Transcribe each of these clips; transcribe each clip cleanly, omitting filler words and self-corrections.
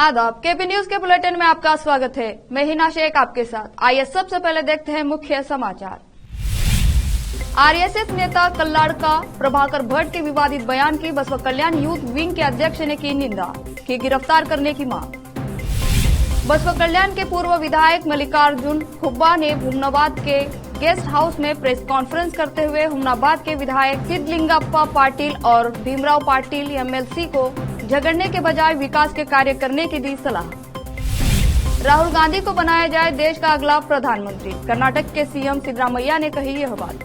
आदाब, KP news के bulletin में आपका स्वागत है। मैं हिना शेख आपके साथ। आइए सबसे पहले देखते हैं मुख्य समाचार। आरएसएस नेता कल्लाड़का प्रभाकर भट्ट के विवादित बयान की बसपा कल्याण यूथ विंग के अध्यक्ष ने की निंदा, की गिरफ्तार करने की मांग। बसपा कल्याण के पूर्व विधायक मल्लिकार्जुन खुब्बा ने हुमनाबाद के गेस्ट हाउस में प्रेस कॉन्फ्रेंस करते हुए हुमनाबाद के विधायक सिद्धलिंगप्पा पाटिल और भीमराव पाटिल एमएलसी को झगड़ने के बजाय विकास के कार्य करने की दी सलाह। राहुल गांधी को बनाया जाए देश का अगला प्रधानमंत्री, कर्नाटक के सीएम सिद्धरामैया ने कही यह बात।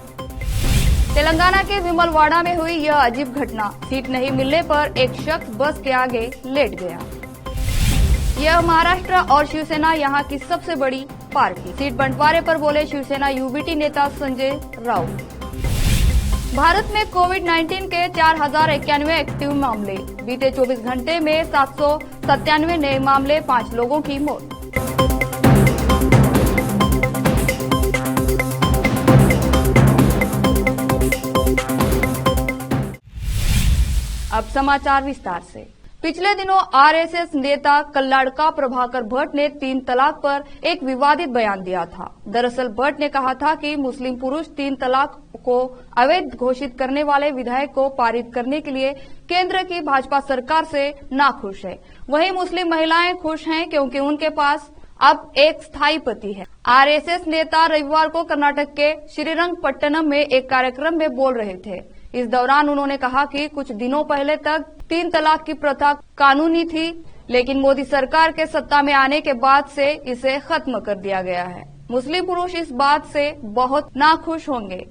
तेलंगाना के विमलवाड़ा में हुई यह अजीब घटना, सीट नहीं मिलने पर एक शख्स बस के आगे लेट गया। यह महाराष्ट्र और शिवसेना यहां की सबसे बड़ी पार्टी, सीट बंटवारे पर बोले शिवसेना यूबीटी नेता संजय राउत। भारत में कोविड-19 के 4091 एक्टिव मामले, बीते 24 घंटे में 797 नए मामले, 5 लोगों की मौत। अब समाचार विस्तार से। पिछले दिनों आरएसएस नेता कल्लाड़का प्रभाकर भट्ट ने 3 तलाक पर एक विवादित बयान दिया था। दरअसल भट्ट ने कहा था कि मुस्लिम पुरुष 3 तलाक को अवैध घोषित करने वाले विधेयक को पारित करने के लिए केंद्र की भाजपा सरकार से नाखुश है। वहीं मुस्लिम महिलाएं खुश हैं क्योंकि उनके पास अब एक स्थायी पति है। आरएसएस नेता रविवार को कर्नाटक के श्रीरंगपट्टनम में एक कार्यक्रम में बोल रहे थे। इस दौरान उन्होंने कहा कि कुछ दिनों पहले तक 3 तलाक की प्रथा कानूनी थी, लेकिन मोदी सरकार के सत्ता में आने के बाद से इसे खत्म कर दिया गया है। मुस्लिम पुरुष इस बात से बहुत नाखुश होंगे।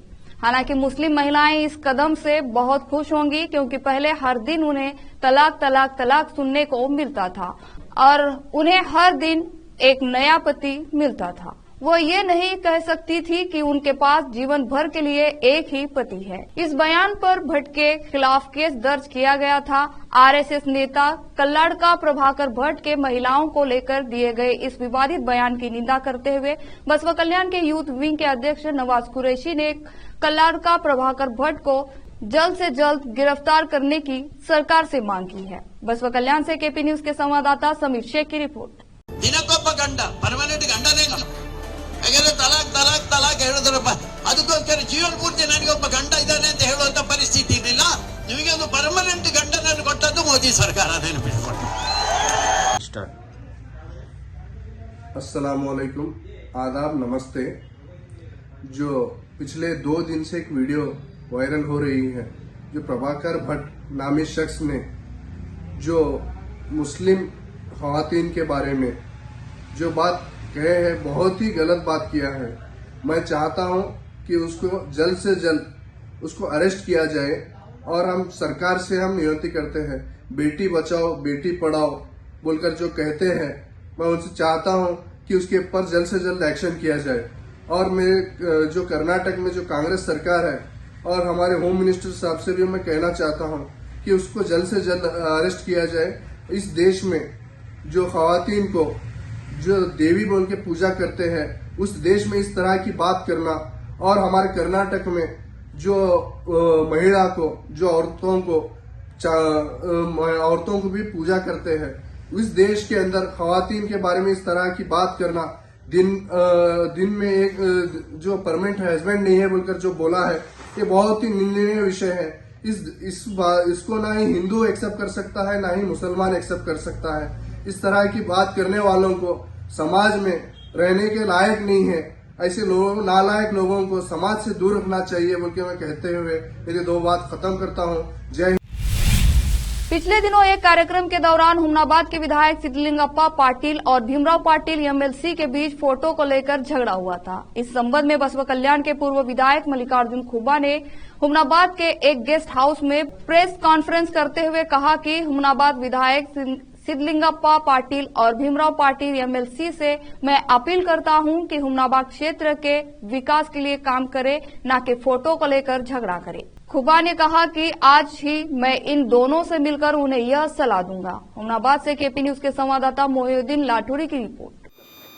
हालांकि मुस्लिम महिलाएं इस कदम से बहुत खुश होंगी क्योंकि पहले हर दिन उन्हें तलाक तलाक तलाक सुनने को मिलता था और उन्हें हर दिन एक नया पति मिलता था। वो ये नहीं कह सकती थी कि उनके पास जीवन भर के लिए एक ही पति है। इस बयान पर भट्ट के खिलाफ केस दर्ज किया गया था। आरएसएस नेता कल्लाड़का प्रभाकर भट्ट के महिलाओं को लेकर दिए गए इस विवादित बयान की निंदा करते हुए बसपा कल्याण के यूथ विंग के अध्यक्ष नवाज कुरैशी ने कल्लाड़का प्रभाकर भट्ट को जल्द से जल्द गिरफ्तार करने की सरकार से मांग की है। बसपा कल्याण से केपी न्यूज के संवाददाता समीर शेख की रिपोर्ट। ಹಾಗಾದ್ರೆ ತಲಾಕ್ ತಲಾಕ್ ತಲಾಕ್ ಹೇಳಿದ್ರಪ್ಪ, ಅದಕ್ಕೋಸ್ಕರ ಜೀವನ ಪೂರ್ತಿ ನನಗೆ ಒಬ್ಬ ಗಂಡ ಇದ್ದಾನೆ ಅಂತ ಹೇಳುವಂತ ಪರಿಸ್ಥಿತಿ ಇರಲಿಲ್ಲ. ನಿಮಗೆ ಒಂದು ಪರ್ಮನೆಂಟ್ ಗಂಡನನ್ನು ಕೊಟ್ಟದ್ದು ಮೋದಿ ಸರ್ಕಾರ, ನೆನಪಿಟ್ಕೊಂಡು. अस्सलाम वालेकुम, आदाब, नमस्ते। जो पिछले 2 दिन से एक वीडियो वायरल हो रही है, जो प्रभाकर भट्ट नामी शख्स ने जो मुस्लिम ख़वातीन के बारे में जो बात कहे हैं, बहुत ही गलत बात किया है। मैं चाहता हूं कि उसको जल्द से जल्द उसको अरेस्ट किया जाए और हम सरकार से हम नियुक्ति करते हैं, बेटी बचाओ बेटी पढ़ाओ बोलकर जो कहते हैं, मैं उनसे चाहता हूं कि उसके ऊपर जल्द से जल्द एक्शन किया जाए। और मैं जो कर्नाटक में जो कांग्रेस सरकार है और हमारे होम मिनिस्टर साहब से भी मैं कहना चाहता हूं कि उसको जल्द से जल्द अरेस्ट किया जाए। इस देश में जो ख़वातीन को जो देवी बोल के पूजा करते हैं, उस देश में इस तरह की बात करना, और हमारे कर्नाटक में जो महिला को जो औरतों को भी पूजा करते हैं, उस देश के अंदर ख़वातीन के बारे में इस तरह की बात करना, दिन में एक जो परमानेंट हस्बैंड नहीं है बोलकर जो बोला है, ये बहुत ही निंदनीय विषय है। इसको ना ही हिंदू एक्सेप्ट कर सकता है, ना ही मुसलमान एक्सेप्ट कर सकता है। इस तरह की बात करने वालों को समाज में रहने के लायक नहीं है। ऐसे लोगों, नालायक लोगों को समाज से दूर रखना चाहिए बोल के मैं कहते हुए मेरी 2 बात खत्म करता हूँ। जय हिंद। पिछले दिनों एक कार्यक्रम के दौरान हुमनाबाद के विधायक सिद्धलिंगप्पा पाटिल और भीमराव पाटिल एमएलसी के बीच फोटो को लेकर झगड़ा हुआ था। इस संबंध में बसपा कल्याण के पूर्व विधायक मल्लिकार्जुन खुब्बा ने हुमनाबाद के एक गेस्ट हाउस में प्रेस कॉन्फ्रेंस करते हुए कहा कि हुमनाबाद विधायक सिद्धलिंगप्पा पाटिल और भीमराव पाटिल एमएलसी से मैं अपील करता हूं कि हुमनाबाद क्षेत्र के विकास के लिए काम करे, न कि फोटो को लेकर झगड़ा करे। खुब्बा ने कहा कि आज ही मैं इन दोनों से मिलकर उन्हें यह सलाह दूंगा। हुमनाबाद से केपी न्यूज के संवाददाता मोहिउद्दीन लाठौरी की रिपोर्ट।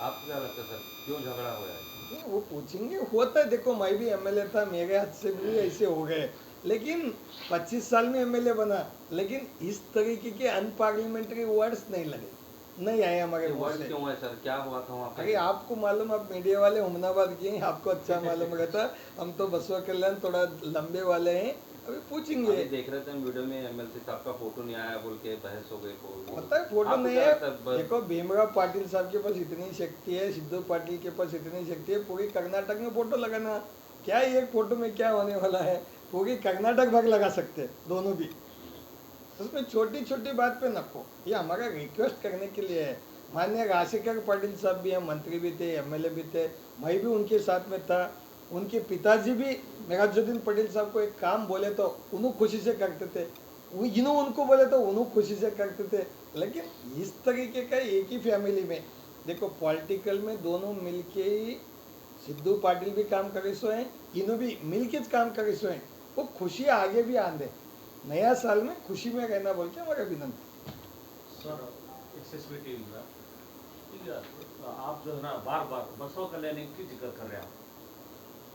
आपको क्या लगता है सर, क्यों झगड़ा हुआ है? वो पूछेंगे, होता है। देखो, मैं भी एमएलए था, मेरे हाथ से भी ऐसे हो गए, लेकिन 25 साल में एमएलए बना, लेकिन इस तरीके के अनपार्लियामेंट्री वर्ड्स नहीं लगे। नहीं आए हमारे ये मुंह वर्ड से। क्यों है सर, क्या हुआ था वहाँ पे? अरे आपको मालूम, आप मीडिया वाले हुमनाबाद के हैं, आपको अच्छा मालूम रहता। हम तो बसवा कल्याण थोड़ा लंबे वाले हैं, अभी पूछेंगे। अभी देख रहे थे हम वीडियो में, एमएलसी साहब का फोटो नहीं आया बोल के बहस हो गई। पता है फोटो आपको नहीं क्या है। लगता है? देखो भीमराव पाटिल साहब के पास इतनी शक्ति है, सिद्धू पाटिल के पास इतनी शक्ति है, पूरी कर्नाटक में फोटो लगाना क्या, एक फोटो में क्या होने वाला है, पूरी कर्नाटक भर लगा सकते हैं दोनों भी। उसमें छोटी छोटी बात पे नको, ये हमारा रिक्वेस्ट करने के लिए है। माननीय राजशेखर पाटिल साहब भी हैं, मंत्री भी थे, एमएलए भी थे, मैं भी उनके साथ में था। उनके पिताजी भी मेघाजुद्दीन पटेल साहब को एक काम बोले तो उन्हों खुशी से करते थे, इन्हों उनको बोले तो उन्हों खुशी से करते थे। लेकिन इस तरीके का एक ही फैमिली में देखो पॉलिटिकल में दोनों मिलके ही, सिद्धू पाटिल भी काम करे सो हैं, इन्हों भी मिलके काम करे सो हैं, वो खुशी आगे भी आंदे, नया साल में खुशी में रहना बोल के हमारा विनंती। सर एसएसबी टीवी का ठीक है, आप जो है ना बार बार बसवा कल्याण की जिक्र कर रहे हैं, आप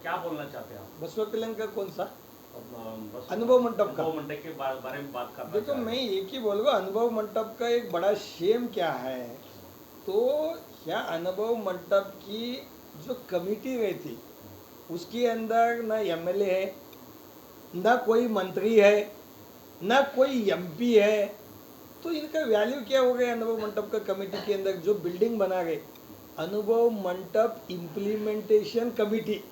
क्या बोलना चाहते हैं आप? बसवा कल्याण का कौन सा बसवा- अनुभव मंडप का? अनुभव मंडप के बारे में बात करना देखो चाह रहे मैं हैं। एक ही बोलूँगा, अनुभव मंडप का एक बड़ा शेम क्या है, तो क्या अनुभव मंडप की जो कमेटी रहती उसके अंदर ना एमएलए है, ना कोई मंत्री है, ना कोई एमपी है, तो इनका वैल्यू क्या हो गया? अनुभव मंडप का कमेटी के अंदर जो बिल्डिंग बना गए, अनुभव मंडप इम्प्लीमेंटेशन कमेटी,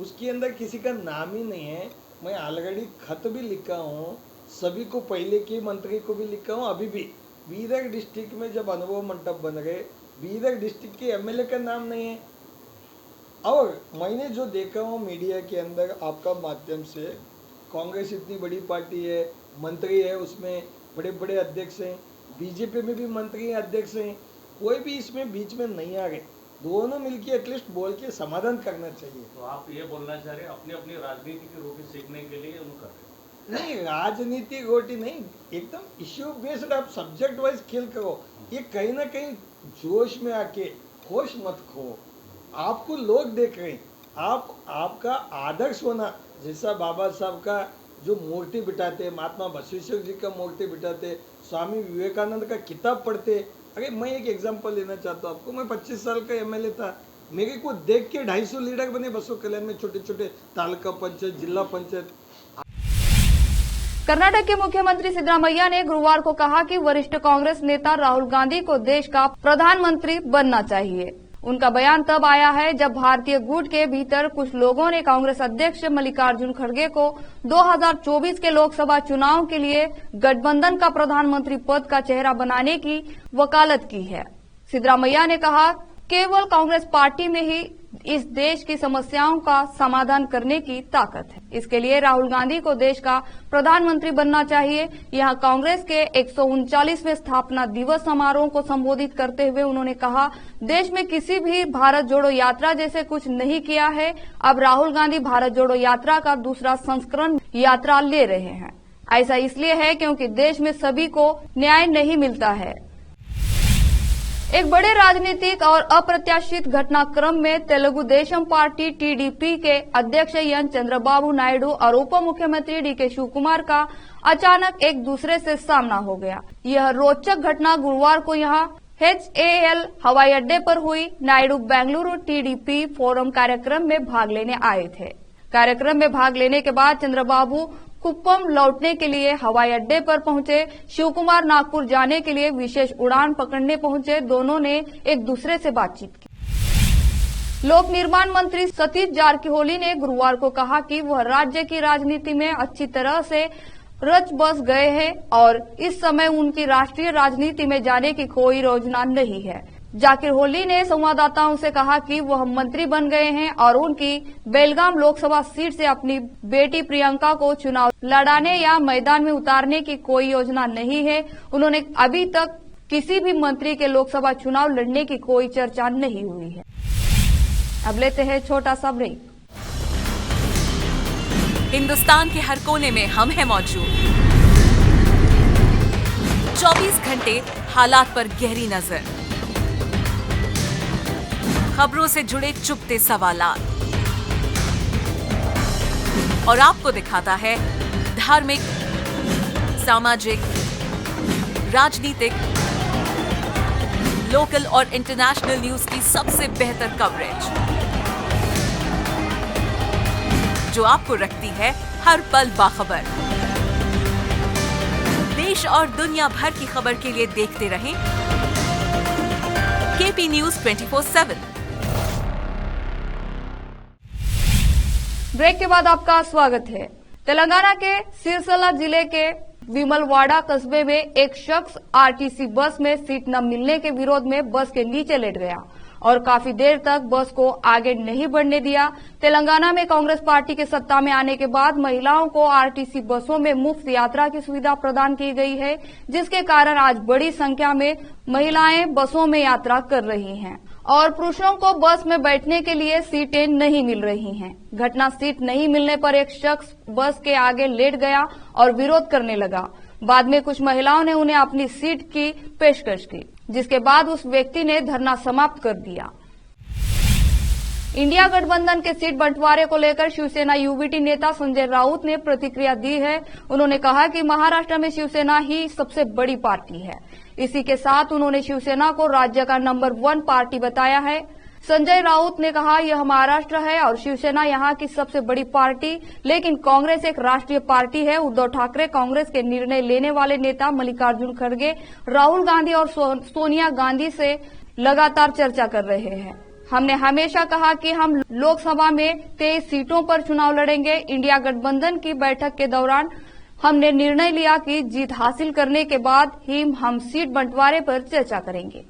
उसके अंदर किसी का नाम ही नहीं है। मैं ऑलरेडी खत भी लिखा हूँ, सभी को, पहले के मंत्री को भी लिखा हूँ, अभी भी। बीदर डिस्ट्रिक्ट में जब अनुभव मंडप बन गए, बीदर डिस्ट्रिक्ट के एमएलए का नाम नहीं है। और मैंने जो देखा हूँ मीडिया के अंदर आपका माध्यम से, कांग्रेस इतनी बड़ी पार्टी है, मंत्री है, उसमें बड़े बड़े अध्यक्ष हैं, बीजेपी में भी मंत्री हैं, अध्यक्ष हैं, कोई भी इसमें बीच में नहीं आ गए। दोनों मिलके एटलीस्ट बोल के समाधान करना चाहिए। तो आप ये बोलना चाह रहे हैं अपनी अपनी राजनीति की रोटी सीखने के लिए उन कर रहे हैं? नहीं, राजनीति रोटी नहीं, एकदम इश्यू बेस्ड आप सब्जेक्ट वाइज खेल करो। ये कहीं ना कहीं जोश में आके होश मत खो, आपको लोग देख रहे हैं, आपका आदर्श होना, जैसा बाबा साहब का जो मूर्ति बिठाते, महात्मा बसवेश्वर जी का मूर्ति बिठाते, स्वामी विवेकानंद का किताब पढ़ते। अरे मैं एक एग्जांपल लेना चाहता हूँ आपको, मैं 25 साल का एमएलए था, मेरे को देख के 250 लीडर बने बसवा कल्याण में, छोटे छोटे तालुका पंचायत, जिला पंचायत। कर्नाटक के मुख्यमंत्री सिद्धरामैया ने गुरुवार को कहा कि वरिष्ठ कांग्रेस नेता राहुल गांधी को देश का प्रधानमंत्री बनना चाहिए। उनका बयान तब आया है जब भारतीय गुट के भीतर कुछ लोगों ने कांग्रेस अध्यक्ष मल्लिकार्जुन खड़गे को 2024 के लोकसभा चुनाव के लिए गठबंधन का प्रधानमंत्री पद का चेहरा बनाने की वकालत की है। सिद्धरामैया ने कहा, केवल कांग्रेस पार्टी में ही इस देश की समस्याओं का समाधान करने की ताकत है। इसके लिए राहुल गांधी को देश का प्रधानमंत्री बनना चाहिए। यहां कांग्रेस के 139वें स्थापना दिवस समारोह को संबोधित करते हुए उन्होंने कहा, देश में किसी भी भारत जोड़ो यात्रा जैसे कुछ नहीं किया है। अब राहुल गांधी भारत जोड़ो यात्रा का दूसरा संस्करण यात्रा ले रहे हैं। ऐसा इसलिए है क्योंकि देश में सभी को न्याय नहीं मिलता है। एक बड़े राजनीतिक और अप्रत्याशित घटनाक्रम में तेलुगु देशम पार्टी टीडीपी के अध्यक्ष एन चंद्रबाबू नायडू और उप मुख्यमंत्री डीके शिवकुमार का अचानक एक दूसरे से सामना हो गया। यह रोचक घटना गुरुवार को यहां HAL हवाई अड्डे पर हुई। नायडू बेंगलुरु टीडीपी फोरम कार्यक्रम में भाग लेने आए थे। कार्यक्रम में भाग लेने के बाद चंद्रबाबू कुप्पम लौटने के लिए हवाई अड्डे पर पहुंचे। शिवकुमार नागपुर जाने के लिए विशेष उड़ान पकड़ने पहुंचे। दोनों ने एक दूसरे से बातचीत की। लोक निर्माण मंत्री सतीश जारकिहोली ने गुरुवार को कहा कि वह राज्य की राजनीति में अच्छी तरह से रच बस गए हैं और इस समय उनकी राष्ट्रीय राजनीति में जाने की कोई योजना नहीं है। जारकिहोली ने संवाददाताओं से कहा कि वह मंत्री बन गए हैं और उनकी बेलगाम लोकसभा सीट से अपनी बेटी प्रियंका को चुनाव लड़ाने या मैदान में उतारने की कोई योजना नहीं है। उन्होंने अभी तक किसी भी मंत्री के लोकसभा चुनाव लड़ने की कोई चर्चा नहीं हुई है। अब लेते हैं छोटा सा ब्रेक। हिंदुस्तान के हर कोने में हम हैं मौजूद। 24 घंटे हालात पर गहरी नजर, खबरों से जुड़े चुपते सवालात और आपको दिखाता है धार्मिक, सामाजिक, राजनीतिक लोकल और इंटरनेशनल न्यूज की सबसे बेहतर कवरेज, जो आपको रखती है हर पल बाखबर। देश और दुनिया भर की खबर के लिए देखते रहें केपी न्यूज 24/7। ब्रेक के बाद आपका स्वागत है। तेलंगाना के सिरसला जिले के विमलवाड़ा कस्बे में एक शख्स आरटीसी बस में सीट न मिलने के विरोध में बस के नीचे लेट गया और काफी देर तक बस को आगे नहीं बढ़ने दिया। तेलंगाना में कांग्रेस पार्टी के सत्ता में आने के बाद महिलाओं को आरटीसी बसों में मुफ्त यात्रा की सुविधा प्रदान की गई है, जिसके कारण आज बड़ी संख्या में महिलाएं बसों में यात्रा कर रही हैं और पुरुषों को बस में बैठने के लिए सीटें नहीं मिल रही हैं। घटना सीट नहीं मिलने पर एक शख्स बस के आगे लेट गया और विरोध करने लगा। बाद में कुछ महिलाओं ने उन्हें अपनी सीट की पेशकश की, जिसके बाद उस व्यक्ति ने धरना समाप्त कर दिया। इंडिया गठबंधन के सीट बंटवारे को लेकर शिवसेना यूबीटी नेता संजय राउत ने प्रतिक्रिया दी है। उन्होंने कहा कि महाराष्ट्र में शिवसेना ही सबसे बड़ी पार्टी है। इसी के साथ उन्होंने शिवसेना को राज्य का नंबर 1 पार्टी बताया है। संजय राउत ने कहा, यह महाराष्ट्र है और शिवसेना यहाँ की सबसे बड़ी पार्टी, लेकिन कांग्रेस एक राष्ट्रीय पार्टी है। उद्धव ठाकरे कांग्रेस के निर्णय लेने वाले नेता मल्लिकार्जुन खड़गे, राहुल गांधी और सोनिया गांधी से लगातार चर्चा कर रहे हैं। हमने हमेशा कहा कि हम लोकसभा में 23 सीटों पर चुनाव लड़ेंगे। इंडिया गठबंधन की बैठक के दौरान हमने निर्णय लिया कि जीत हासिल करने के बाद ही हम सीट बंटवारे पर चर्चा करेंगे।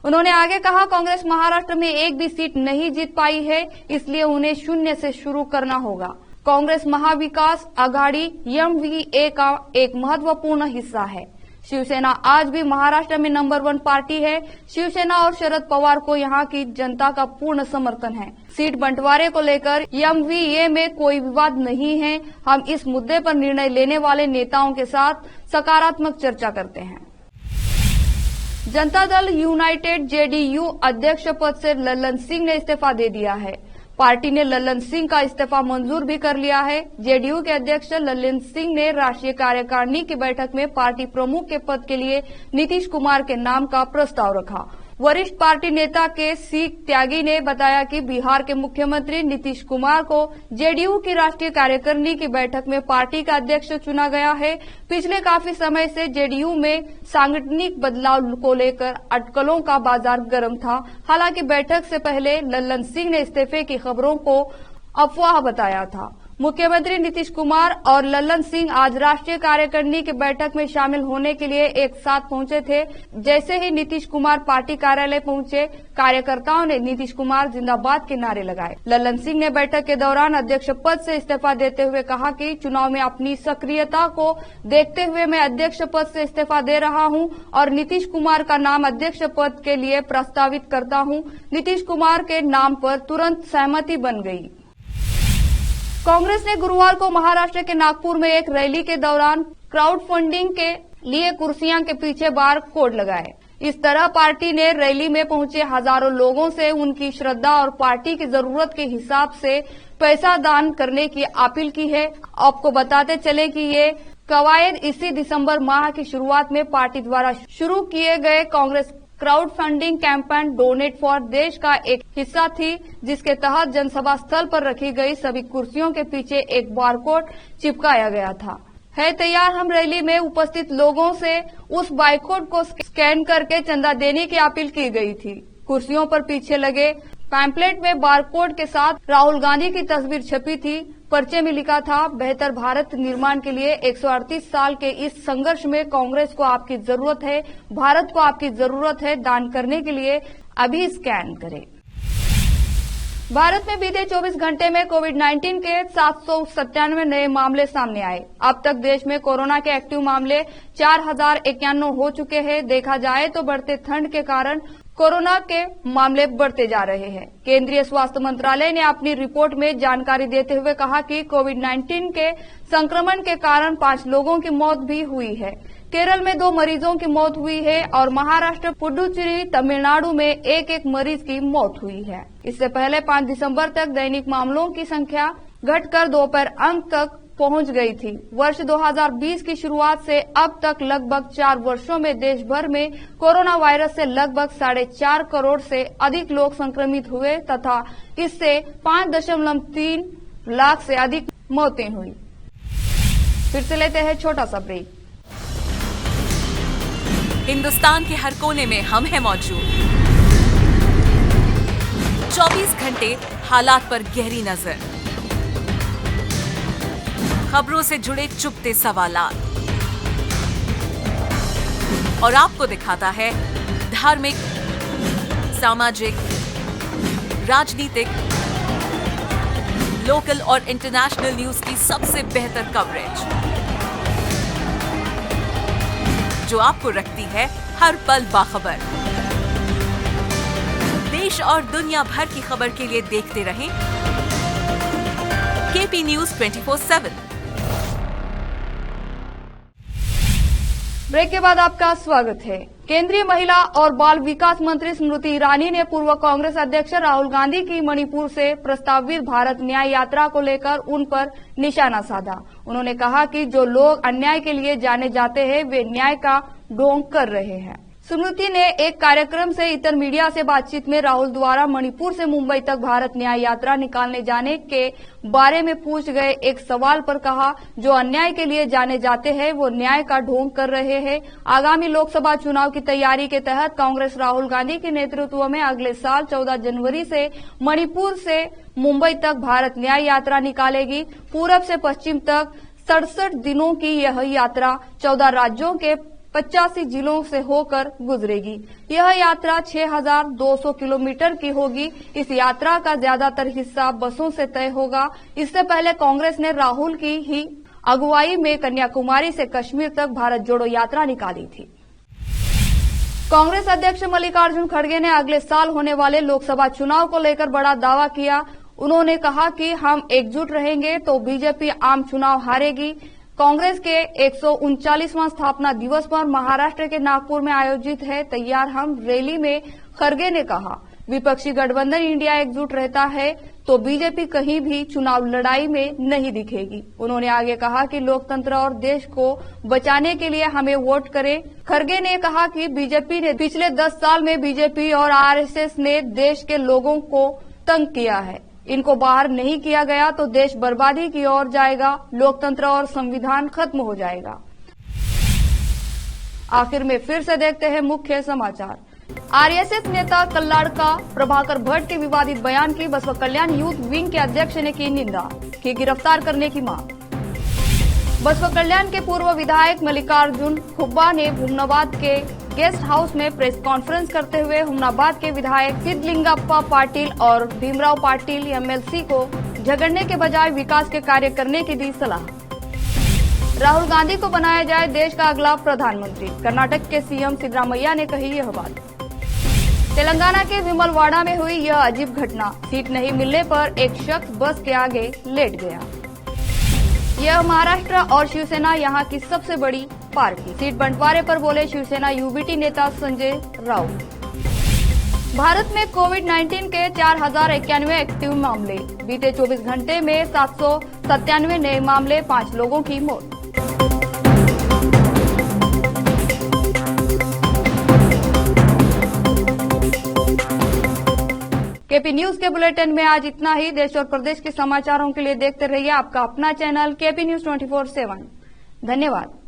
उन्होंने आगे कहा, कांग्रेस महाराष्ट्र में एक भी सीट नहीं जीत पाई है, इसलिए उन्हें शून्य से शुरू करना होगा। कांग्रेस महाविकास आघाड़ी MVA का एक महत्वपूर्ण हिस्सा है। शिवसेना आज भी महाराष्ट्र में नंबर 1 पार्टी है। शिवसेना और शरद पवार को यहाँ की जनता का पूर्ण समर्थन है। सीट बंटवारे को लेकर MVA में कोई विवाद नहीं है। हम इस मुद्दे पर निर्णय लेने वाले नेताओं के साथ सकारात्मक चर्चा करते हैं। जनता दल यूनाइटेड JDU अध्यक्ष पद से लल्लन सिंह ने इस्तीफा दे दिया है। पार्टी ने लल्लन सिंह का इस्तीफा मंजूर भी कर लिया है। JDU के अध्यक्ष लल्लन सिंह ने राष्ट्रीय कार्यकारिणी की बैठक में पार्टी प्रमुख के पद के लिए नीतीश कुमार के नाम का प्रस्ताव रखा। वरिष्ठ पार्टी नेता के सी त्यागी ने बताया कि बिहार के मुख्यमंत्री नीतीश कुमार को JDU की राष्ट्रीय कार्यकारिणी की बैठक में पार्टी का अध्यक्ष चुना गया है। पिछले काफी समय से JDU में सांगठनिक बदलाव को लेकर अटकलों का बाजार गर्म था। हालांकि बैठक से पहले लल्लन सिंह ने इस्तीफे की खबरों को अफवाह बताया था। मुख्यमंत्री नीतीश कुमार और लल्लन सिंह आज राष्ट्रीय कार्यकारिणी की बैठक में शामिल होने के लिए एक साथ पहुंचे थे। जैसे ही नीतीश कुमार पार्टी कार्यालय पहुंचे, कार्यकर्ताओं ने नीतीश कुमार जिंदाबाद के नारे लगाए। लल्लन सिंह ने बैठक के दौरान अध्यक्ष पद से इस्तीफा देते हुए कहा कि चुनाव में अपनी सक्रियता को देखते हुए मैं अध्यक्ष पद से इस्तीफा दे रहा हूं और नीतीश कुमार का नाम अध्यक्ष पद के लिए प्रस्तावित करता हूं। नीतीश कुमार के नाम पर तुरंत सहमति बन गई। कांग्रेस ने गुरुवार को महाराष्ट्र के नागपुर में एक रैली के दौरान क्राउड फंडिंग के लिए कुर्सियां के पीछे बार कोड लगाए। इस तरह पार्टी ने रैली में पहुंचे हजारों लोगों से उनकी श्रद्धा और पार्टी की जरूरत के हिसाब से पैसा दान करने की अपील की है। आपको बताते चले कि ये कवायद इसी दिसंबर माह की शुरुआत में पार्टी द्वारा शुरू किए गए Congress crowd funding campaign donate for देश का एक हिस्सा थी, जिसके तहत जनसभा स्थल पर रखी गई सभी कुर्सियों के पीछे एक बारकोड चिपकाया गया था। है तैयार हम रैली में उपस्थित लोगों से उस बारकोड को स्कैन करके चंदा देने की अपील की गई थी। कुर्सियों पर पीछे लगे पैम्पलेट में बारकोड के साथ राहुल गांधी की तस्वीर छपी थी। पर्चे में लिखा था, बेहतर भारत निर्माण के लिए 138 साल के इस संघर्ष में कांग्रेस को आपकी जरूरत है, भारत को आपकी जरूरत है, दान करने के लिए अभी स्कैन करें। भारत में बीते 24 घंटे में कोविड-19 के 797 नए मामले सामने आए। अब तक देश में कोरोना के एक्टिव मामले 4091 हो चुके हैं। देखा जाए तो बढ़ते ठंड के कारण कोरोना के मामले बढ़ते जा रहे हैं। केंद्रीय स्वास्थ्य मंत्रालय ने अपनी रिपोर्ट में जानकारी देते हुए कहा कि कोविड-19 के संक्रमण के कारण 5 लोगों की मौत भी हुई है। केरल में 2 मरीजों की मौत हुई है और महाराष्ट्र, पुडुचेरी, तमिलनाडु में एक मरीज की मौत हुई है। इससे पहले 5 दिसंबर तक दैनिक मामलों की संख्या घटकर दोपहर अंत तक पहुंच गई थी। वर्ष 2020 की शुरुआत से अब तक लगभग 4 वर्षों में देश भर में कोरोना वायरस से लगभग 4.5 करोड़ से अधिक लोग संक्रमित हुए तथा इससे 5.3 लाख से अधिक मौतें हुई। फिर से लेते हैं छोटा सा ब्रेक। हिंदुस्तान के हर कोने में हम हैं मौजूद। 24 घंटे हालात पर गहरी नजर, खबरों से जुड़े चुपते सवालात और आपको दिखाता है धार्मिक, सामाजिक, राजनीतिक, लोकल और इंटरनेशनल न्यूज की सबसे बेहतर कवरेज जो आपको रखती है हर पल बाखबर। देश और दुनिया भर की खबर के लिए देखते रहें केपी न्यूज 24/7। ब्रेक के बाद आपका स्वागत है। केंद्रीय महिला और बाल विकास मंत्री स्मृति ईरानी ने पूर्व कांग्रेस अध्यक्ष राहुल गांधी की मणिपुर से प्रस्तावित भारत न्याय यात्रा को लेकर उन पर निशाना साधा। उन्होंने कहा कि जो लोग अन्याय के लिए जाने जाते हैं वे न्याय का ढोंग कर रहे हैं। स्मृति ने एक कार्यक्रम से इतर मीडिया से बातचीत में राहुल द्वारा मणिपुर से मुंबई तक भारत न्याय यात्रा निकालने जाने के बारे में पूछ गए एक सवाल पर कहा, जो अन्याय के लिए जाने जाते हैं वो न्याय का ढोंग कर रहे हैं। आगामी लोकसभा चुनाव की तैयारी के तहत कांग्रेस राहुल गांधी के नेतृत्व में अगले साल 14 जनवरी से मणिपुर से मुंबई तक भारत न्याय यात्रा निकालेगी। पूरब से पश्चिम तक 67 दिनों की यह यात्रा 14 राज्यों के 85 जिलों से होकर गुजरेगी। यह यात्रा 6,200 किलोमीटर की होगी। इस यात्रा का ज्यादातर हिस्सा बसों से तय होगा। इससे पहले कांग्रेस ने राहुल की ही अगुवाई में कन्याकुमारी से कश्मीर तक भारत जोड़ो यात्रा निकाली थी। कांग्रेस अध्यक्ष मल्लिकार्जुन खड़गे ने अगले साल होने वाले लोकसभा चुनाव को लेकर बड़ा दावा किया। उन्होंने कहा कि हम एकजुट रहेंगे तो बीजेपी आम चुनाव हारेगी। कांग्रेस के 139वां स्थापना दिवस पर महाराष्ट्र के नागपुर में आयोजित है तैयार हम रैली में खड़गे ने कहा, विपक्षी गठबंधन इंडिया एकजुट रहता है तो बीजेपी कहीं भी चुनाव लड़ाई में नहीं दिखेगी। उन्होंने आगे कहा कि लोकतंत्र और देश को बचाने के लिए हमें वोट करें। खड़गे ने कहा कि बीजेपी ने पिछले 10 साल में बीजेपी और आरएसएस ने देश के लोगों को तंग किया है। इनको बाहर नहीं किया गया तो देश बर्बादी की ओर जाएगा, लोकतंत्र और संविधान खत्म हो जाएगा। आखिर में फिर से देखते हैं मुख्य समाचार। आरएसएस नेता कल्लाड़का प्रभाकर भट्ट के विवादित बयान की बसपा कल्याण यूथ विंग के अध्यक्ष ने की निंदा, की गिरफ्तार करने की मांग। बसपा कल्याण के पूर्व विधायक मल्लिकार्जुन खुब्बा ने हुमनाबाद के गेस्ट हाउस में प्रेस कॉन्फ्रेंस करते हुए हुमनाबाद के विधायक सिद्धलिंगप्पा पाटिल और भीमराव पाटिल एमएलसी को झगड़ने के बजाय विकास के कार्य करने की दी सलाह। राहुल गांधी को बनाया जाए देश का अगला प्रधानमंत्री, कर्नाटक के सीएम सिद्धरामैया ने कही यह बात। तेलंगाना के विमलवाड़ा में हुई यह अजीब घटना, सीट नहीं मिलने पर एक शख्स बस के आगे लेट गया। यह महाराष्ट्र और शिवसेना यहां की सबसे बड़ी पार्टी। सीट बंटवारे पर बोले शिवसेना यूबीटी नेता संजय राउत। भारत में कोविड-19 के 4,091 एक्टिव मामले, बीते 24 घंटे में 797 नए मामले, 5 लोगों की मौत। केपी न्यूज के बुलेटिन में आज इतना ही। देश और प्रदेश के समाचारों के लिए देखते रहिए आपका अपना चैनल केपी न्यूज 24/7। धन्यवाद।